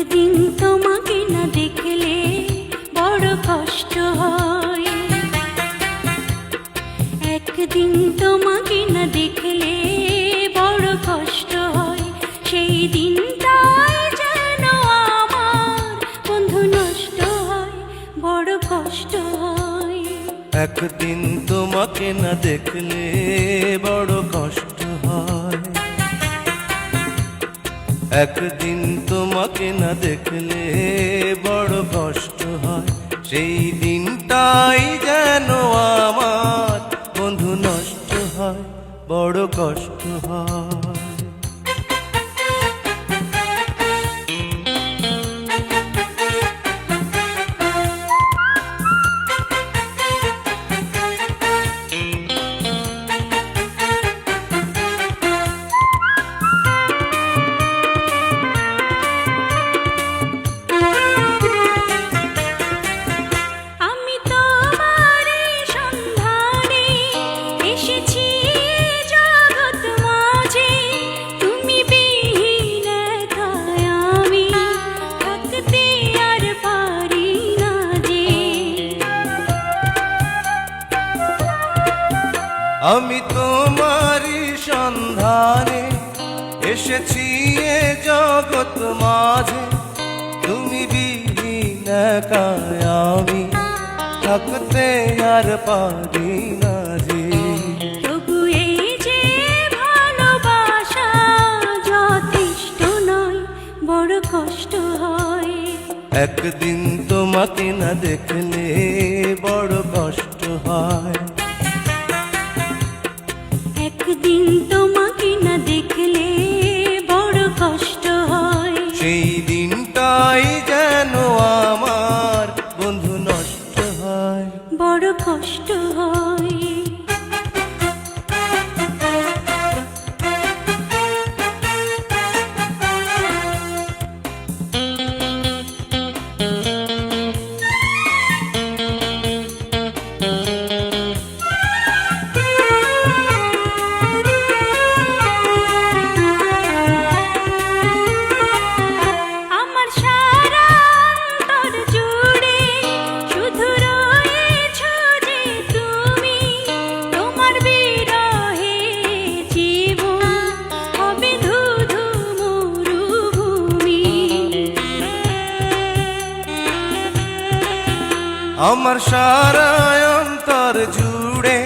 একদিন তোমাকে না দেখলে বড় কষ্ট হয়, একদিন তোমাকে না দেখলে বড় কষ্ট হয়। সেই দিনটাই যেন আমার বন্ধু নষ্ট হয়, বড় কষ্ট হয়। একদিন তোমাকে না দেখলে বড় কষ্ট হয়, একদিন তোমাকে না দেখলে বড় কষ্ট হয়। সেই দিনটাই যেন আমার বন্ধু নষ্ট হয়, বড় কষ্ট হয়। আমি তোমারই সন্ধানে এসেছি এ জগৎ মাঝে, তুমি বিহীন একাই আমি থাকতে আর পারি না যে। তবু এই যে ভালোবাসা যথেষ্ট নয়, বড় কষ্ট হয়। একদিন তোমাকে না দেখলে বড় কষ্ট হয়, একদিন তোমাকে না দেখলে বড় কষ্ট হয়। সেই দিনটাই যেন আমার বন্ধু নষ্ট হয়, বড় কষ্ট হয়। আমার সারা অন্তর জুড়ে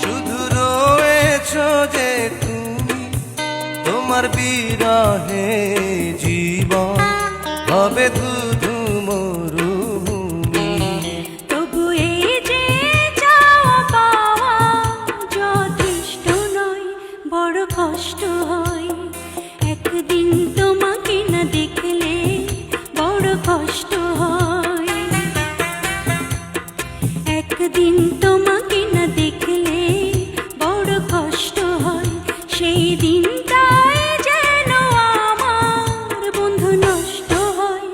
শুধু রয়েছ যে তুমি, তোমার বিরহে জীবন হবে ধুধু মরুভূমি। তবু এই যে চাওয়া পাওয়া যথেষ্ট নয়, বড় কষ্ট হয়। একদিন তোমাকে না দেখলে বড় কষ্ট হয়, একদিন তোমাকে না দেখলে বড় কষ্ট হয়। সেই দিনটাই যেন আমার বন্ধু নষ্ট হয়,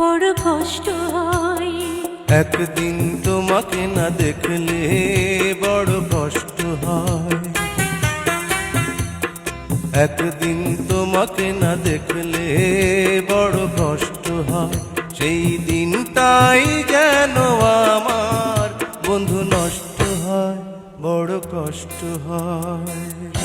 বড় কষ্ট হয়। একদিন তোমাকে না দেখলে বড় কষ্ট হয়, একদিন তোমাকে না দেখলে বড় কষ্ট হয়। সেই দিনটাই যেন আমার বন্ধু নষ্ট হয়, বড় কষ্ট হয়।